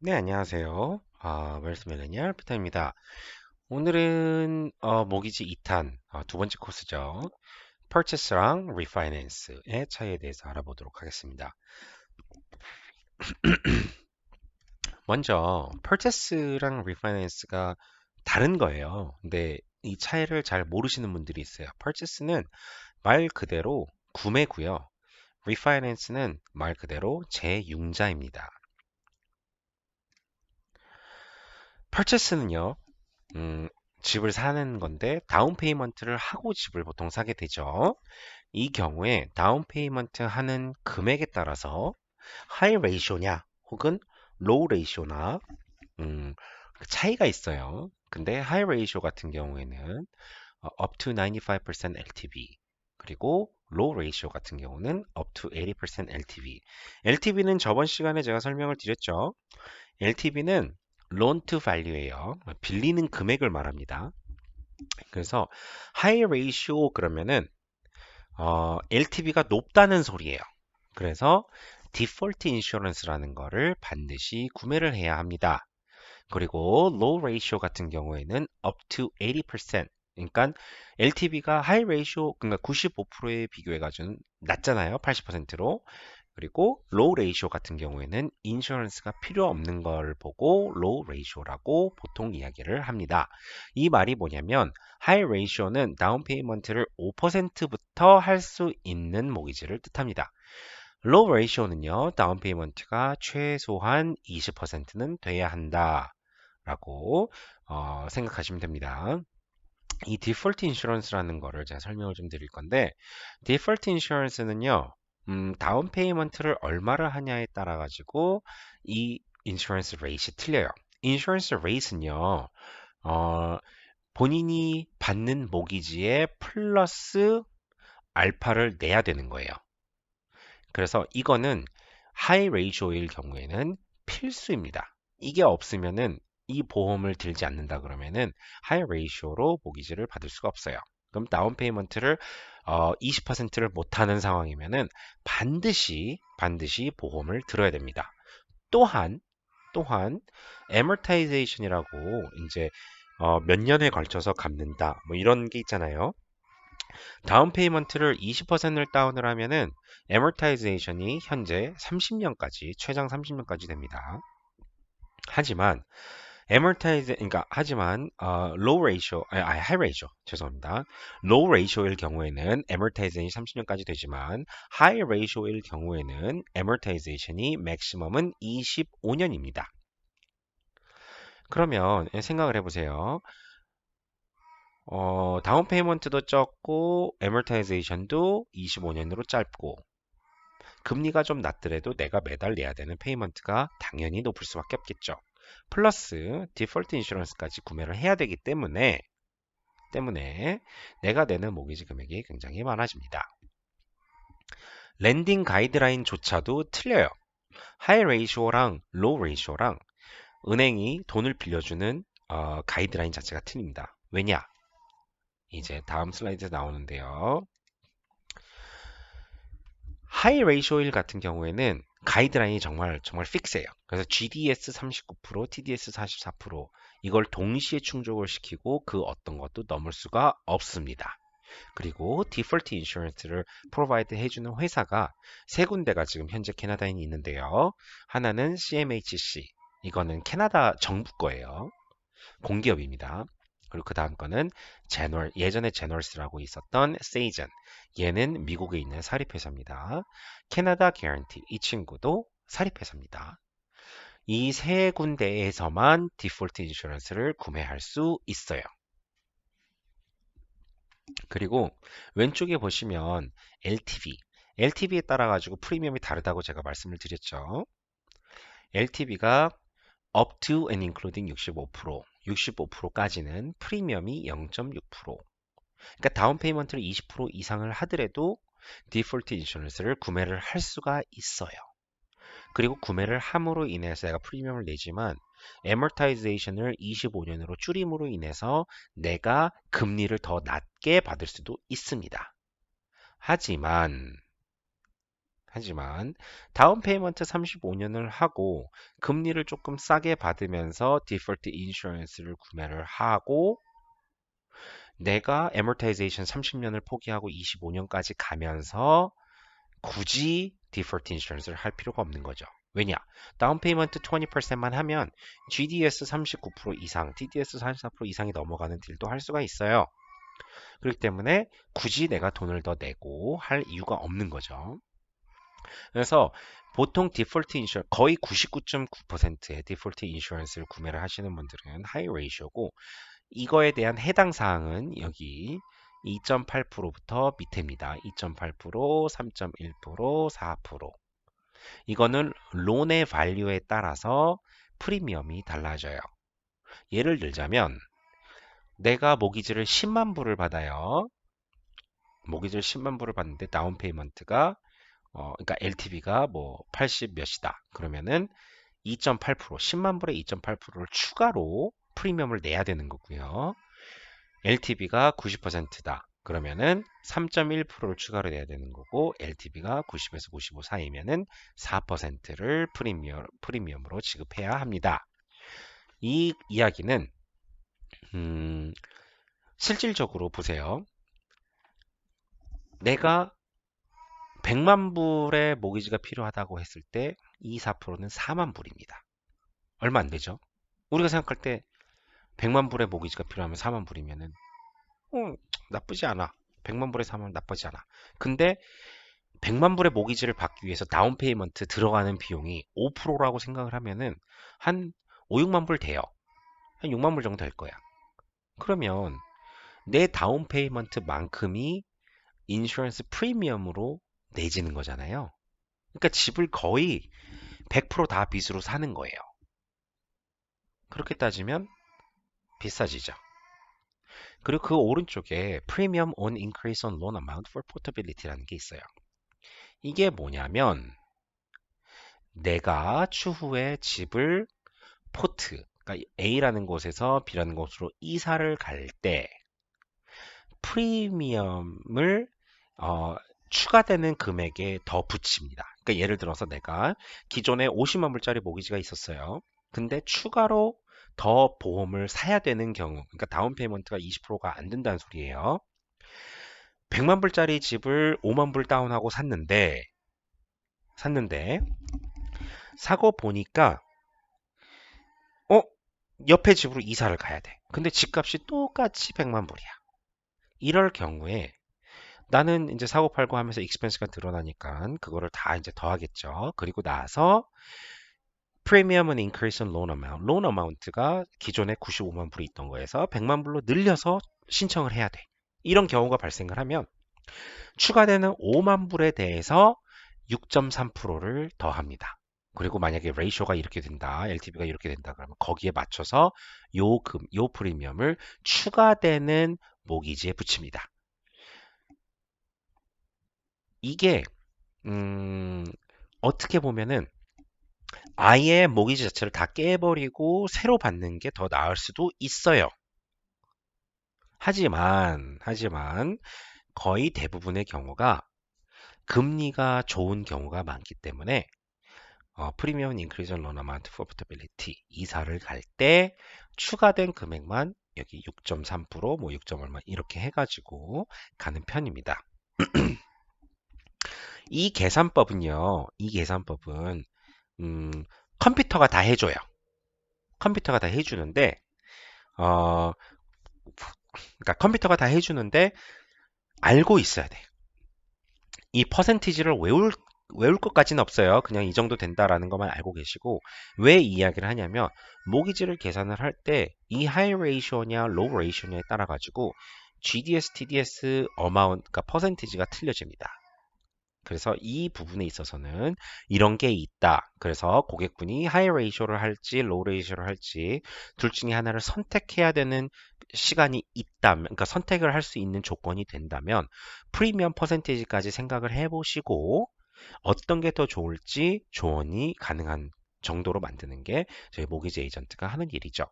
네, 안녕하세요. 웰스 밀레니얼 피터입니다. 오늘은 모기지 2탄 두 번째 코스죠. Purchase랑 Refinance의 차이에 대해서 알아보도록 하겠습니다. 먼저 Purchase랑 Refinance가 다른 거예요. 근데 이 차이를 잘 모르시는 분들이 있어요. Purchase는 말 그대로 구매고요. Refinance는 말 그대로 재융자입니다. Purchase는요. 음, 집을 사는 건데 다운 페이먼트를 하고 집을 보통 사게 되죠. 이 경우에 다운 페이먼트 하는 금액에 따라서 하이 레이쇼냐 혹은 로우 레이쇼나 그 차이가 있어요. 근데 하이 레이쇼 같은 경우에는 up to 95% LTV 그리고 low ratio 같은 경우는 up to 80% LTV. LTV는 저번 시간에 제가 설명을 드렸죠. LTV는 loan to value예요. 빌리는 금액을 말합니다. 그래서 high ratio 그러면은 LTV가 높다는 소리예요. 그래서 디폴트 인슈런스라는 거를 반드시 구매를 해야 합니다. 그리고 low ratio 같은 경우에는 up to 80%. 그러니까 LTV가 high ratio 그러니까 95%에 비교해 가지고 낮잖아요. 80%로. 그리고 low ratio 같은 경우에는 인슈런스가 필요 없는 걸 보고 low ratio라고 보통 이야기를 합니다. 이 말이 뭐냐면 high ratio는 다운 페이먼트를 5%부터 할 수 있는 모기지를 뜻합니다. low ratio는요. 다운 페이먼트가 최소한 20%는 돼야 한다라고 생각하시면 됩니다. 이 디폴트 인슈런스라는 거를 제가 설명을 좀 드릴 건데 디폴트 인슈런스는요. 다운 페이먼트를 얼마를 하냐에 따라 가지고 이 인슈런스 레이트이 틀려요. 인슈런스 레이트는요. 어, 본인이 받는 모기지에 플러스 알파를 내야 되는 거예요. 그래서 이거는 하이 레이쇼일 경우에는 필수입니다. 이게 없으면은 이 보험을 들지 않는다 그러면은 하이 레이쇼로 모기지를 받을 수가 없어요. 그럼 다운 페이먼트를 20%를 못하는 상황이면은 반드시 보험을 들어야 됩니다. 또한 애머타이제이션이라고 이제 몇 년에 걸쳐서 갚는다 뭐 이런 게 있잖아요. 다운 페이먼트를 20%를 다운을 하면은 애머타이제이션이 현재 30년까지 최장 30년까지 됩니다. 하지만 low ratio high ratio 죄송합니다. low ratio일 경우에는 애머타이제이션이 30년까지 되지만 high ratio일 경우에는 애머타이제이션이 맥시멈은 25년입니다. 그러면 생각을 해보세요. 다운 페이먼트도 적고 애머타이제이션도 25년으로 짧고 금리가 좀 낮더라도 내가 매달 내야 되는 페이먼트가 당연히 높을 수밖에 없겠죠. 플러스 디폴트 인슈런스까지 구매를 해야 되기 때문에 내가 내는 모기지 금액이 굉장히 많아집니다. 랜딩 가이드라인조차도 틀려요. 하이 레이쇼랑 로우 레이쇼랑 은행이 돈을 빌려주는 가이드라인 자체가 틀립니다. 왜냐? 이제 다음 슬라이드에 나오는데요. 하이 레이쇼일 같은 경우에는 가이드라인이 정말 픽스해요. 그래서 GDS 39%, TDS 44% 이걸 동시에 충족을 시키고 그 어떤 것도 넘을 수가 없습니다. 그리고 디폴트 인슈런스를 프로바이드 해주는 회사가 세 군데가 지금 현재 캐나다에 있는데요. 하나는 CMHC, 이거는 캐나다 정부 거예요. 공기업입니다. 그리고 그 다음 거는 예전에 제널스라고 있었던 세이전. 얘는 미국에 있는 사립회사입니다. 캐나다 개런티. 이 친구도 사립회사입니다. 이 세 군데에서만 디폴트 인슈런스를 구매할 수 있어요. 그리고 왼쪽에 보시면 LTV. LTV에 따라 가지고 프리미엄이 다르다고 제가 말씀을 드렸죠. LTV가 up to and including 65%, 65%까지는 프리미엄이 0.6%. 그러니까 다운 페이먼트를 20% 이상을 하더라도 디폴트 인슈런스를 구매를 할 수가 있어요. 그리고 구매를 함으로 인해서 내가 프리미엄을 내지만 애머타이제이션을 25년으로 줄임으로 인해서 내가 금리를 더 낮게 받을 수도 있습니다. 하지만 하지만 다운 페이먼트 35년을 하고 금리를 조금 싸게 받으면서 디폴트 인슈런스를 구매를 하고 내가 애머타이제이션 30년을 포기하고 25년까지 가면서 굳이 디폴트 인슈런스를 할 필요가 없는 거죠. 왜냐? 다운 페이먼트 20%만 하면 GDS 39% 이상, TDS 44% 이상이 넘어가는 딜도 할 수가 있어요. 그렇기 때문에 굳이 내가 돈을 더 내고 할 이유가 없는 거죠. 그래서 보통 디폴트 인슈런스 거의 99.9%의 디폴트 인슈런스를 구매를 하시는 분들은 하이 레이쇼고 이거에 대한 해당 사항은 여기 2.8%부터 밑에입니다. 2.8%, 3.1%, 4%. 이거는 론의 밸류에 따라서 프리미엄이 달라져요. 예를 들자면 내가 모기지를 10만 불을 받아요. 모기지를 10만 불을 받는데 다운 페이먼트가 그러니까 LTV가 뭐 80 몇이다. 그러면은 2.8%, 10만 불에 2.8%를 추가로 프리미엄을 내야 되는 거고요. LTV가 90%다. 그러면은 3.1%를 추가로 내야 되는 거고 LTV가 90에서 95 사이면은 4%를 프리미엄으로 지급해야 합니다. 이 이야기는 실질적으로 보세요. 내가 100만 불의 모기지가 필요하다고 했을 때 이 4%는 4만 불입니다. 얼마 안 되죠? 우리가 생각할 때 100만 불의 모기지가 필요하면 4만 불이면은 나쁘지 않아. 100만 불에 사면 나쁘지 않아. 근데 100만 불의 모기지를 받기 위해서 다운 페이먼트 들어가는 비용이 5%라고 생각을 하면은 한 5, 6만 불 돼요. 한 6만 불 정도 될 거야. 그러면 내 다운 페이먼트만큼이 인슈런스 프리미엄으로 내지는 거잖아요. 그러니까 집을 거의 100%다 빚으로 사는 거예요. 그렇게 따지면 비싸지죠. 그리고 그 오른쪽에 Premium on Increase on Loan Amount for Portability라는 게 있어요. 이게 뭐냐면 내가 추후에 집을 그러니까 A라는 곳에서 B라는 곳으로 이사를 갈 때 프리미엄을 추가되는 금액에 더 붙입니다. 그러니까 예를 들어서 내가 기존에 50만 불짜리 모기지가 있었어요. 근데 추가로 더 보험을 사야 되는 경우, 그러니까 다운 페이먼트가 20%가 안 된다는 소리예요. 100만 불짜리 집을 5만 불 다운하고 샀는데 사고 보니까 어 옆에 집으로 이사를 가야 돼. 근데 집값이 똑같이 100만 불이야. 이럴 경우에 나는 이제 사고 팔고 하면서 익스펜스가 드러나니까 그거를 다 이제 더하겠죠. 그리고 나서 프리미엄은 increase in loan amount. loan amount가 기존에 95만 불이 있던 거에서 100만 불로 늘려서 신청을 해야 돼. 이런 경우가 발생을 하면 추가되는 5만 불에 대해서 6.3%를 더합니다. 그리고 만약에 레이쇼가 이렇게 된다, LTV가 이렇게 된다 그러면 거기에 맞춰서 요 프리미엄을 추가되는 모기지에 붙입니다. 이게 어떻게 보면은 아예 모기지 자체를 다 깨버리고 새로 받는 게 더 나을 수도 있어요. 하지만 거의 대부분의 경우가 금리가 좋은 경우가 많기 때문에 프리미엄 인크리즈 런 어마운트 포터빌리티 이사를 갈 때 추가된 금액만 여기 6.3%, 뭐 6. 얼마 이렇게 해가지고 가는 편입니다. 이 계산법은 컴퓨터가 다 해줘요. 컴퓨터가 다 해주는데 어, 그러니까 컴퓨터가 다 해주는데 알고 있어야 돼. 이 퍼센티지를 외울 것까지는 없어요. 그냥 이 정도 된다라는 것만 알고 계시고 왜 이 이야기를 하냐면 모기지를 계산을 할 때 이 하이 레이쇼냐 로우 레이쇼냐에 따라 가지고 GDS, TDS 어마운트, 그러니까 퍼센티지가 틀려집니다. 그래서 이 부분에 있어서는 이런 게 있다. 그래서 고객분이 하이 레이쇼를 할지 로우 레이쇼를 할지 둘 중에 하나를 선택해야 되는 시간이 있다면, 그러니까 선택을 할 수 있는 조건이 된다면 프리미엄 퍼센테이지까지 생각을 해보시고 어떤 게 더 좋을지 조언이 가능한 정도로 만드는 게 저희 모기지 에이전트가 하는 일이죠.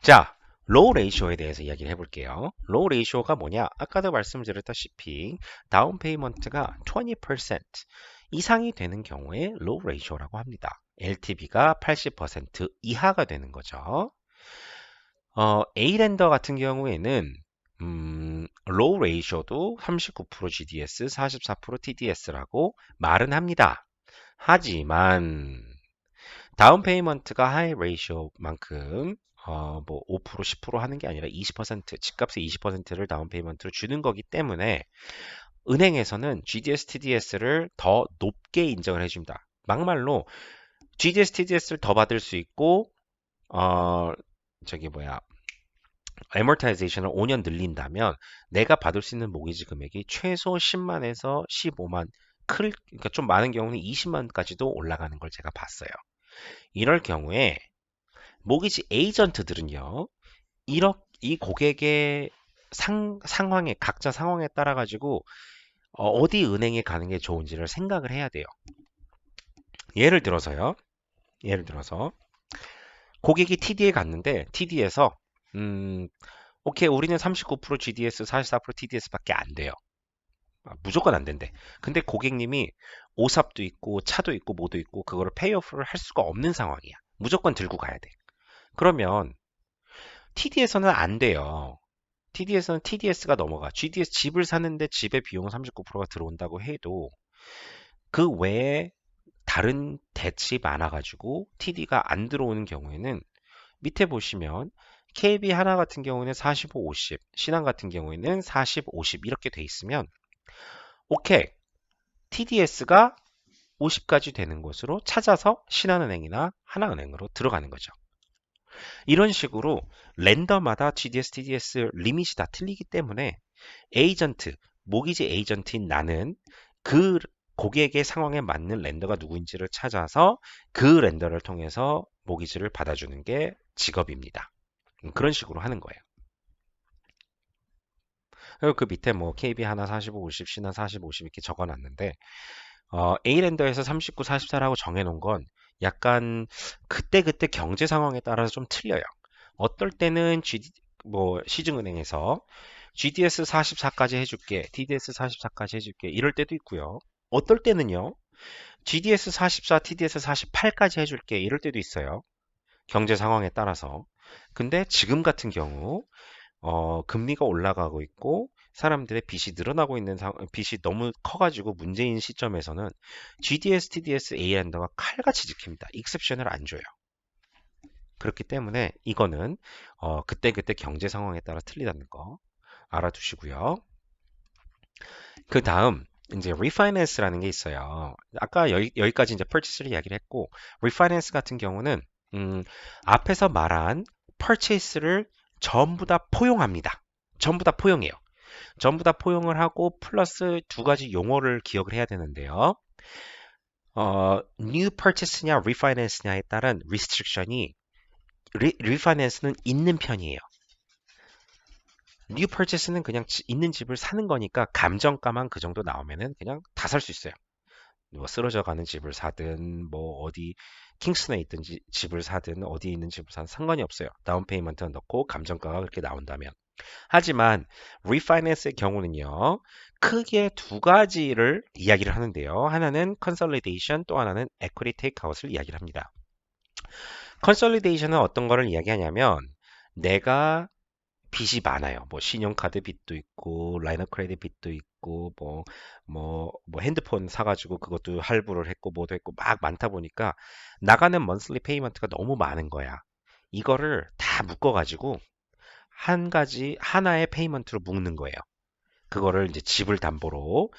자, 로우 레이쇼에 대해서 이야기를 해볼게요. 로우 레이쇼가 뭐냐? 아까도 말씀드렸다시피 다운 페이먼트가 20% 이상이 되는 경우에 로우 레이쇼라고 합니다. LTV가 80% 이하가 되는 거죠. A랜더 같은 경우에는 로우 레이쇼도 39% GDS, 44% TDS라고 말은 합니다. 하지만 다운 페이먼트가 하이 레이쇼만큼 뭐 5%, 10% 하는 게 아니라 20%, 집값의 20%를 다운 페이먼트로 주는 거기 때문에 은행에서는 GDS, TDS를 더 높게 인정을 해줍니다. 막말로 GDS, TDS를 더 받을 수 있고 어 저기 뭐야 애머타이제이션을 5년 늘린다면 내가 받을 수 있는 모기지 금액이 최소 10만에서 15만 그러니까 좀 많은 경우는 20만까지도 올라가는 걸 제가 봤어요. 이럴 경우에 모기지 에이전트들은요, 이 고객의 상황에, 각자 상황에 따라 가지고 어디 은행에 가는 게 좋은지를 생각을 해야 돼요. 예를 들어서요. 예를 들어서 고객이 TD에 갔는데 TD에서 오케이, 우리는 39% GDS, 44% TDS밖에 안 돼요. 무조건 안 된대. 근데 고객님이 오삽도 있고 차도 있고 뭐도 있고 그거를 페이오프를 할 수가 없는 상황이야. 무조건 들고 가야 돼. 그러면 TD에서는 안 돼요. TD에서는 TDS가 넘어가. GDS 집을 사는데 집의 비용 39%가 들어온다고 해도 그 외에 다른 대치 많아가지고 TD가 안 들어오는 경우에는 밑에 보시면 KB 하나 같은 경우는 45, 50, 신한 같은 경우에는 40, 50 이렇게 돼 있으면 오케이. TDS가 50까지 되는 곳으로 찾아서 신한은행이나 하나은행으로 들어가는 거죠. 이런 식으로 랜덤마다 GDS, TDS 리밋이 다 틀리기 때문에 에이전트, 모기지 에이전트인 나는 그 고객의 상황에 맞는 랜더가 누구인지를 찾아서 그 랜더를 통해서 모기지를 받아주는 게 직업입니다. 그런 식으로 하는 거예요. 그리고 그 밑에 뭐 KB 하나 45, 50, 신한 40, 50 이렇게 적어놨는데 A랜더에서 39, 44라고 정해놓은 건 약간 그때그때 경제 상황에 따라서 좀 틀려요. 어떨 때는 뭐 시중은행에서 GDS 44까지 해줄게, TDS 44까지 해줄게 이럴 때도 있고요. 어떨 때는요, GDS 44, TDS 48까지 해줄게 이럴 때도 있어요. 경제 상황에 따라서. 근데 지금 같은 경우 금리가 올라가고 있고 사람들의 빚이 늘어나고 있는 빚이 너무 커가지고 문제인 시점에서는 GDS, TDS, A랜더가 칼같이 지킵니다. 익셉션을 안 줘요. 그렇기 때문에 이거는 그때그때 경제 상황에 따라 틀리다는 거 알아두시고요. 그 다음 이제 리파이낸스라는 게 있어요. 아까 여기까지 이제 purchase를 이야기를 했고 리파이낸스 같은 경우는 앞에서 말한 purchase를 전부 다 포용합니다. 전부 다 포용해요. 전부 다 포용을 하고 플러스 두 가지 용어를 기억을 해야 되는데요. new purchase냐 refinance냐에 따른 restriction이 refinance는 있는 편이에요. new purchase는 그냥 있는 집을 사는 거니까 감정가만 그 정도 나오면은 그냥 다 살 수 있어요. 뭐 쓰러져 가는 집을 사든 뭐 어디 킹스ton에 있든 집을 사든 어디에 있는 집을 사든 상관이 없어요. 다운 페이먼트 넣고 감정가가 그렇게 나온다면. 하지만 리파이낸스의 경우는요. 크게 두 가지를 이야기를 하는데요. 하나는 컨솔리데이션, 또 하나는 에퀴티 테이크아웃을 이야기를 합니다. 컨솔리데이션은 어떤 거를 이야기하냐면 내가 빚이 많아요. 뭐 신용카드 빚도 있고 라인 업 크레딧 빚도 있고 뭐 핸드폰 사가지고 그것도 할부를 했고 뭐도 했고 막 많다 보니까 나가는 먼슬리 페이먼트가 너무 많은 거야. 이거를 다 묶어가지고 한 가지 하나의 페이먼트로 묶는 거예요. 그거를 이제 집을 담보로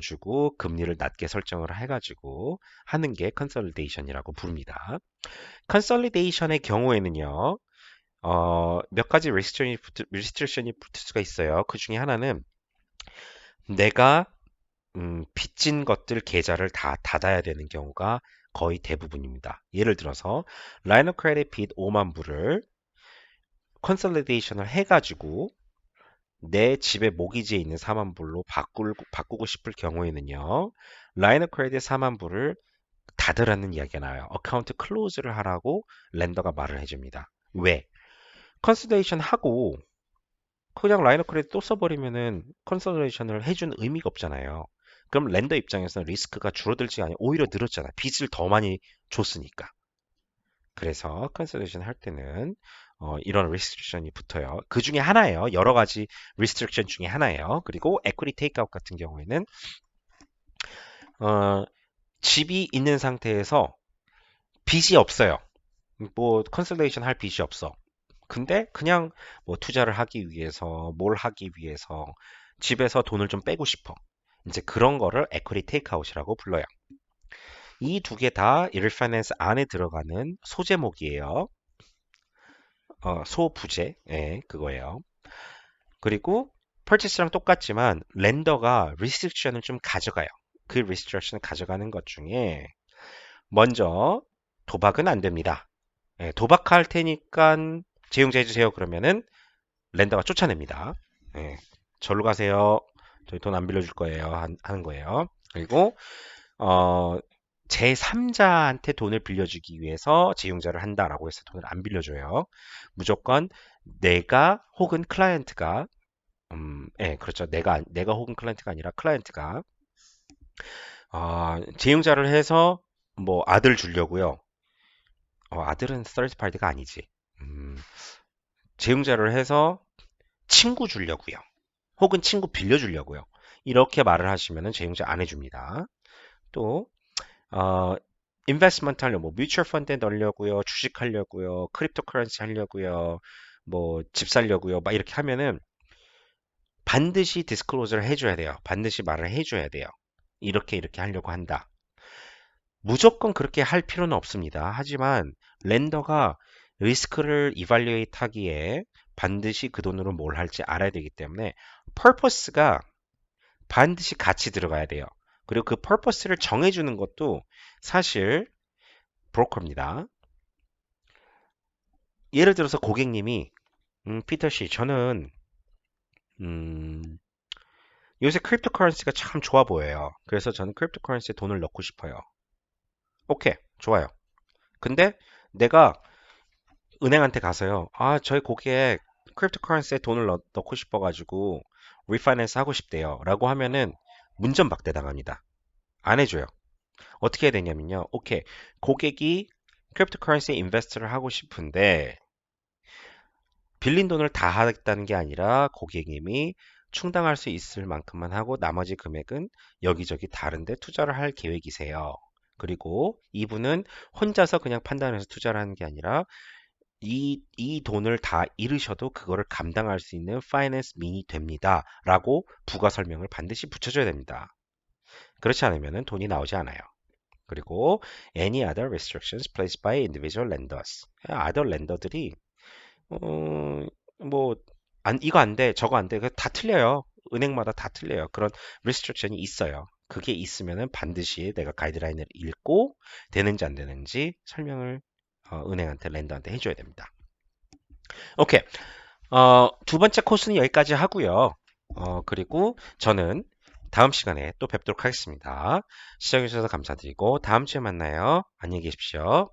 주고 금리를 낮게 설정을 해가지고 하는 게 컨solidé이션이라고 부릅니다. 컨solidé이션의 경우에는요, 몇 가지 리스트릭션이 붙을 수가 있어요. 그 중에 하나는 내가 빚진 것들 계좌를 다 닫아야 되는 경우가 거의 대부분입니다. 예를 들어서 라인 업 크레딧 빚 5만 불을 컨솔리데이션을 해가지고 내 집의 모기지에 있는 4만 불로 바꾸고 싶을 경우에는요. 라인 업 크레딧 4만 불을 닫으라는 이야기가 나와요. 어카운트 클로즈를 하라고 렌더가 말을 해줍니다. 왜? 컨시더레이션 하고 그냥 라인 업 크레딧 또 써버리면은 컨시더레이션을 해준 의미가 없잖아요. 그럼 렌더 입장에서는 리스크가 줄어들지 않아요. 오히려 늘었잖아요. 빚을 더 많이 줬으니까. 그래서 컨시더레이션 할 때는 이런 리스트릭션이 붙어요. 그 중에 하나예요. 여러 가지 리스트릭션 중에 하나예요. 그리고 에퀴티 테이크아웃 같은 경우에는 어, 집이 있는 상태에서 빚이 없어요. 뭐 컨설레이션 할 빚이 없어. 근데 그냥 뭐 투자를 하기 위해서 뭘 하기 위해서 집에서 돈을 좀 빼고 싶어. 이제 그런 거를 에퀴티 테이크아웃이라고 불러요. 이 두 개 다 리파이낸스 안에 들어가는 소제목이에요. 소부제, 예, 그거예요. 그리고 purchase랑 똑같지만 렌더가 restriction을 좀 가져가요. 그 restriction을 가져가는 것 중에 먼저 도박은 안 됩니다. 예, 도박할 테니까 재용자 해주세요. 그러면은 렌더가 쫓아냅니다. 예, 절로 가세요. 저희 돈 안 빌려줄 거예요. 하는 거예요. 그리고 제3자한테 돈을 빌려주기 위해서 재용자를 한다라고 해서 돈을 안 빌려줘요. 무조건 내가 혹은 클라이언트가 예, 그렇죠. 내가 혹은 클라이언트가 아니라 클라이언트가 재용자를 해서 뭐 아들 주려고요. 아들은 third party가 아니지. 음, 재용자를 해서 친구 주려고요. 혹은 친구 빌려주려고요. 이렇게 말을 하시면은 재용자 안 해줍니다. 또 어, 인베스트먼트 하려고 뭐 뮤추얼 펀드에 넣으려고요. 주식 하려고요. 크립토 커런시 하려고요. 뭐 집 살려고요. 막 이렇게 하면은 반드시 디스클로저를 해줘야 돼요. 반드시 말을 해줘야 돼요. 이렇게 하려고 한다. 무조건 그렇게 할 필요는 없습니다. 하지만 렌더가 리스크를 이발리에이트 하기에 반드시 그 돈으로 뭘 할지 알아야 되기 때문에 purpose가 반드시 같이 들어가야 돼요. 그리고 그 purpose를 정해주는 것도 사실 브로커입니다. 예를 들어서 고객님이 피터 씨, 저는 음, 요새 크립토 커런시가 참 좋아 보여요. 그래서 저는 크립토 커런시에 돈을 넣고 싶어요. 오케이, 좋아요. 근데 내가 은행한테 가서요. 저희 고객 크립토 커런시에 돈을 넣고 싶어가지고 리파이낸스 하고 싶대요. 라고 하면은 문전박대 당합니다. 안 해줘요. 어떻게 해야 되냐면요. 오케이. 고객이 크립토 커런시에 인베스트를 하고 싶은데 빌린 돈을 다 하겠다는 게 아니라 고객님이 충당할 수 있을 만큼만 하고 나머지 금액은 여기저기 다른데 투자를 할 계획이세요. 그리고 이분은 혼자서 그냥 판단해서 투자를 하는 게 아니라 이 돈을 다 잃으셔도 그거를 감당할 수 있는 파이낸스 민이 됩니다. 라고 부가 설명을 반드시 붙여줘야 됩니다. 그렇지 않으면 돈이 나오지 않아요. 그리고 any other restrictions placed by individual lenders. other 렌더들이 뭐 이거 안 돼, 저거 안 돼. 다 틀려요. 은행마다 다 틀려요. 그런 restriction이 있어요. 그게 있으면은 반드시 내가 가이드라인을 읽고 되는지 안 되는지 설명을 은행한테 렌더한테 해줘야 됩니다. 오케이. 두 번째 코스는 여기까지 하고요. 그리고 저는 다음 시간에 또 뵙도록 하겠습니다. 시청해주셔서 감사드리고 다음 주에 만나요. 안녕히 계십시오.